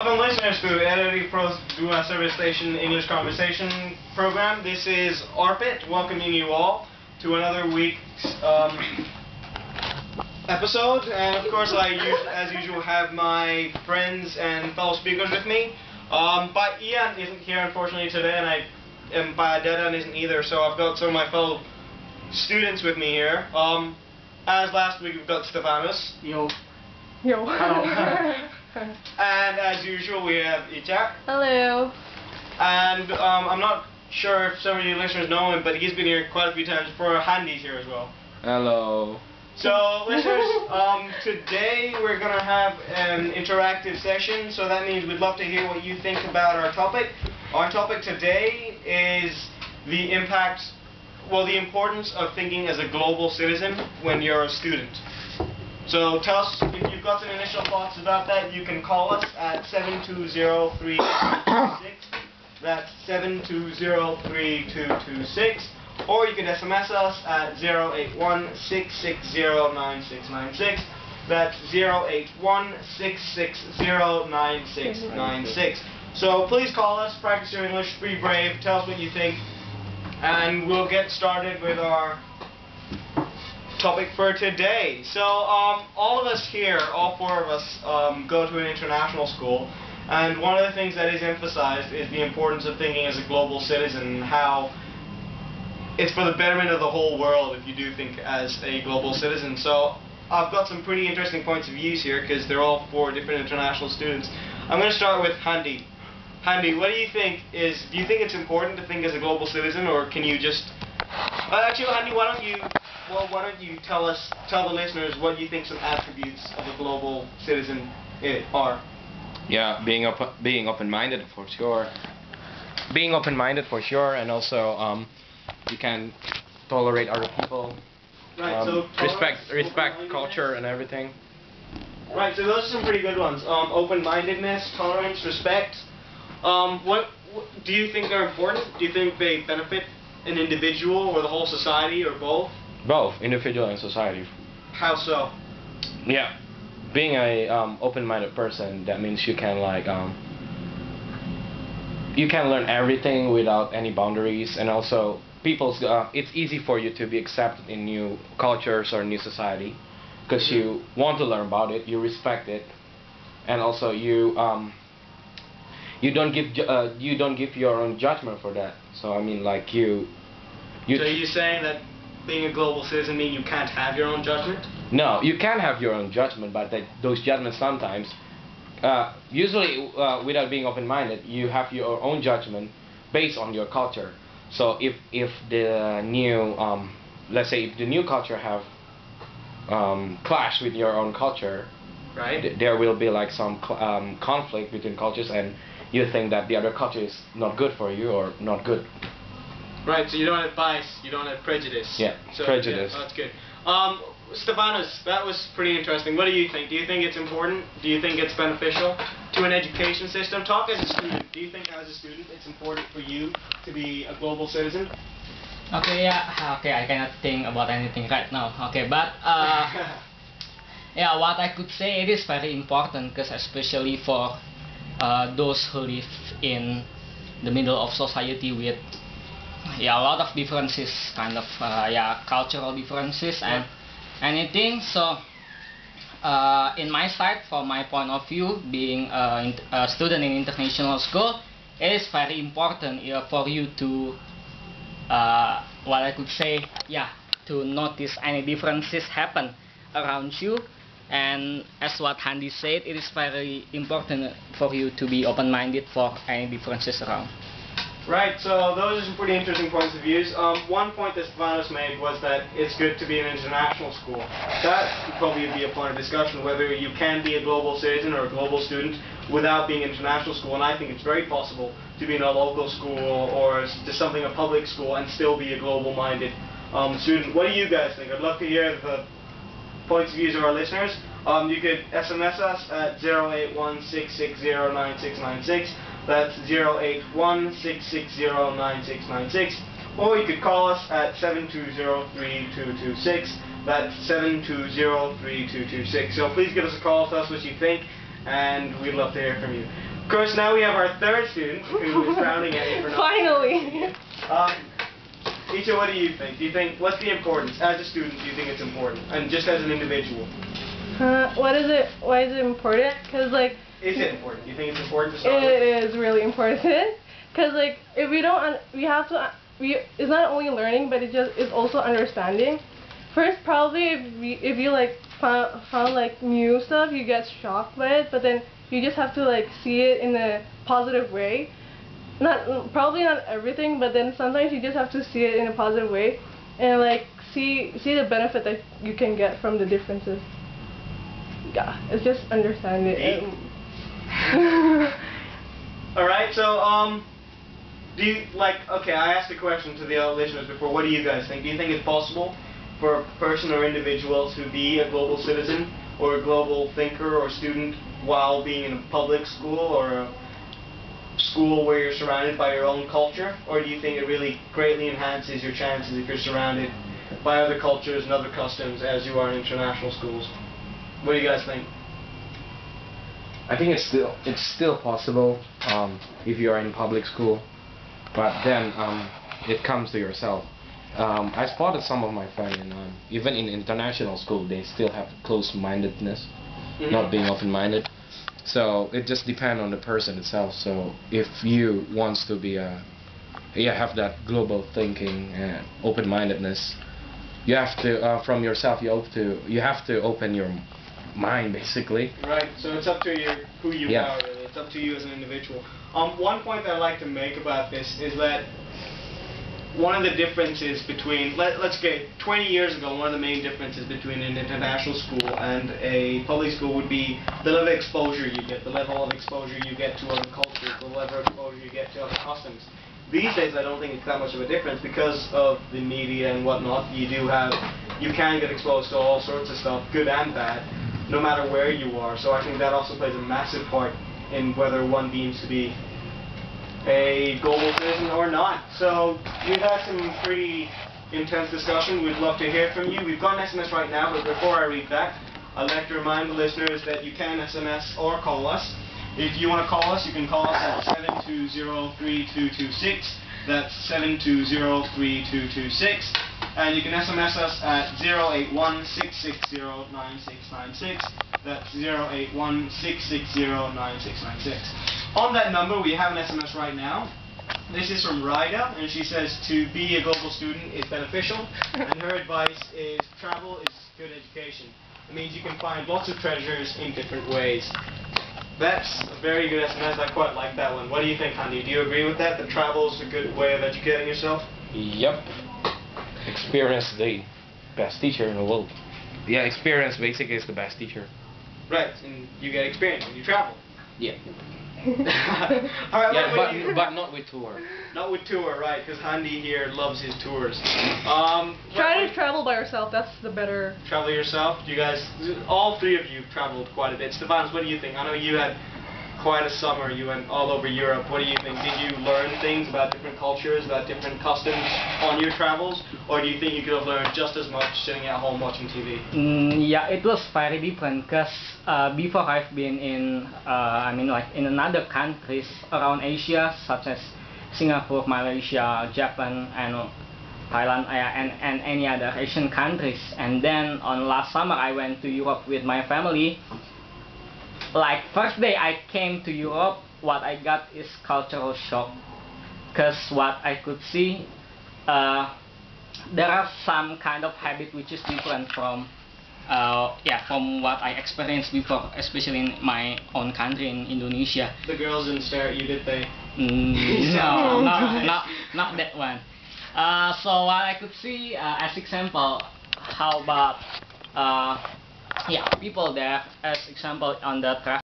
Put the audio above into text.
Welcome listeners to RRI Pro's Dua Service Station English Conversation program. This is Arpit welcoming you all to another week's episode. And of course as usual have my friends and fellow speakers with me. But Ian isn't here unfortunately today, and dadang isn't either, so I've got some of my fellow students with me here. As last week we've got Stefanos. Yo. Hello. And as usual we have Icha. Hello. And I'm not sure if some of you listeners know him, but he's been here quite a few times before. Handy's here as well. Hello. So listeners, today we're going to have an interactive session, so that means we'd love to hear what you think about our topic. Our topic today is the importance of thinking as a global citizen when you're a student. So tell us if you've got some initial thoughts about that. You can call us at 720-3226. That's 720-3226. Or you can SMS us at 081-660-9696. That's 081-660-9696. So please call us, practice your English, be brave, tell us what you think, and we'll get started with our topic for today. So all of us here, all four of us, go to an international school, and one of the things that is emphasized is the importance of thinking as a global citizen, and how it's for the betterment of the whole world if you do think as a global citizen. So I've got some pretty interesting points of views here because they're all four different international students. I'm going to start with Handy. Handy, what do you think do you think it's important to think as a global citizen, or can you just actually, Handy, why don't you tell the listeners what you think some attributes of a global citizen are? Yeah, being open-minded for sure. Being open-minded for sure, and also you can tolerate other people. Right. So respect culture and everything. Right. So those are some pretty good ones. Open-mindedness, tolerance, respect. What do you think are important? Do you think they benefit an individual or the whole society, or both? Both, individual and society. How so? Yeah, being a open-minded person, that means you can you can learn everything without any boundaries, and also it's easy for you to be accepted in new cultures or new society because you want to learn about it, you respect it, and also you don't give your own judgment for that. So I mean, like you. So are you saying that being a global citizen means you can't have your own judgment? No, you can have your own judgment, but those judgments sometimes, usually without being open-minded, you have your own judgment based on your culture. So if the new, let's say if the new culture have clashed with your own culture, right? There will be like some conflict between cultures, and you think that the other culture is not good for you or not good. Right, so you don't have bias, you don't have prejudice. Yeah, so, prejudice. Yeah, that's good. Stefanos, that was pretty interesting. What do you think? Do you think it's important? Do you think it's beneficial to an education system? Talk as a student. Do you think as a student it's important for you to be a global citizen? Okay, yeah, okay, I cannot think about anything right now. Okay, but yeah, what I could say, it is very important, because especially for those who live in the middle of society with a lot of differences, kind of cultural differences and anything. So in my side, from my point of view, being a student in international school, it is very important for you to what I could say, to notice any differences happen around you. And as what Handy said, it is very important for you to be open-minded for any differences around. Right, so those are some pretty interesting points of views. One point that Stefanos made was that it's good to be in an international school. That could probably be a point of discussion, whether you can be a global citizen or a global student without being in international school, and I think it's very possible to be in a local school or just something, a public school, and still be a global-minded student. What do you guys think? I'd love to hear the points of views of our listeners. You could SMS us at 081-660-9696. That's 081-660-9696. Or you could call us at 720-3226. That's 720-3226. So please give us a call, tell us what you think, and we'd love to hear from you. Of course, now we have our third student who is frowning at you for not. Finally. Icha, what do you think? What's the importance as a student? Do you think it's important, and just as an individual? What is it? Why is it important? Cause like. Is it important? Do you think it's important to start with? It is really important. Cause like if we don't, we have to. It's not only learning, but it's also understanding. First, probably if you like found like new stuff, you get shocked by it, but then you just have to like see it in a positive way. Probably not everything, but then sometimes you just have to see it in a positive way, and like see the benefit that you can get from the differences. Yeah, it's just understand it. All right, so do you okay, I asked a question to the listeners before. What do you guys think? Do you think it's possible for a person or individual to be a global citizen or a global thinker or student while being in a public school or a school where you're surrounded by your own culture? Or do you think it really greatly enhances your chances if you're surrounded by other cultures and other customs as you are in international schools? What do you guys think? I think it's still possible if you are in public school, but then it comes to yourself. I spotted some of my friends, even in international school, they still have close-mindedness, not being open-minded. So it just depends on the person itself. So if you wants to be have that global thinking and open-mindedness, you have to from yourself. You have to open your mind, basically. Right. So it's up to you who you Yeah. are. Really. It's up to you as an individual. One point that I'd like to make about this is that one of the differences between, let's get 20 years ago, one of the main differences between an international school and a public school would be the level of exposure you get, the level of exposure you get to other cultures, the level of exposure you get to other customs. These days, I don't think it's that much of a difference because of the media and whatnot. You can get exposed to all sorts of stuff, good and bad, no matter where you are. So I think that also plays a massive part in whether one deems to be a global citizen or not. So we've had some pretty intense discussion. We'd love to hear from you. We've got an SMS right now, but before I read that, I'd like to remind the listeners that you can SMS or call us. If you want to call us, you can call us at 720-3226. That's 720-3226. And you can SMS us at 081-660-9696. That's 081-660-9696. On that number, we have an SMS right now. This is from Rida, and she says to be a global student is beneficial, and her advice is travel is good education. It means you can find lots of treasures in different ways. That's a very good SMS. I quite like that one. What do you think, Andy? Do you agree with that? That travel is a good way of educating yourself? Yep. Experience the best teacher in the world. Yeah, experience basically is the best teacher. Right, and you get experience when you travel. Yeah. Alright, Yeah, but not with tour. Not with tour, right, because Handy here loves his tours. Try to travel by yourself, that's the better. Travel yourself? You guys, all three of you traveled quite a bit. Stefanos, what do you think? I know you had quite a summer, you went all over Europe. What do you think? Did you learn things about different cultures, about different customs on your travels? Or do you think you could have learned just as much sitting at home watching TV? Yeah, it was very different because before I've been in, in another countries around Asia, such as Singapore, Malaysia, Japan, and Thailand, and any other Asian countries. And then on last summer, I went to Europe with my family. Like first day I came to Europe, what I got is cultural shock. Because what I could see, there are some kind of habit which is different from what I experienced before, especially in my own country in Indonesia. The girls didn't stare at you, did they? No, not that one. So what I could see as example, how about people there as example on the traffic.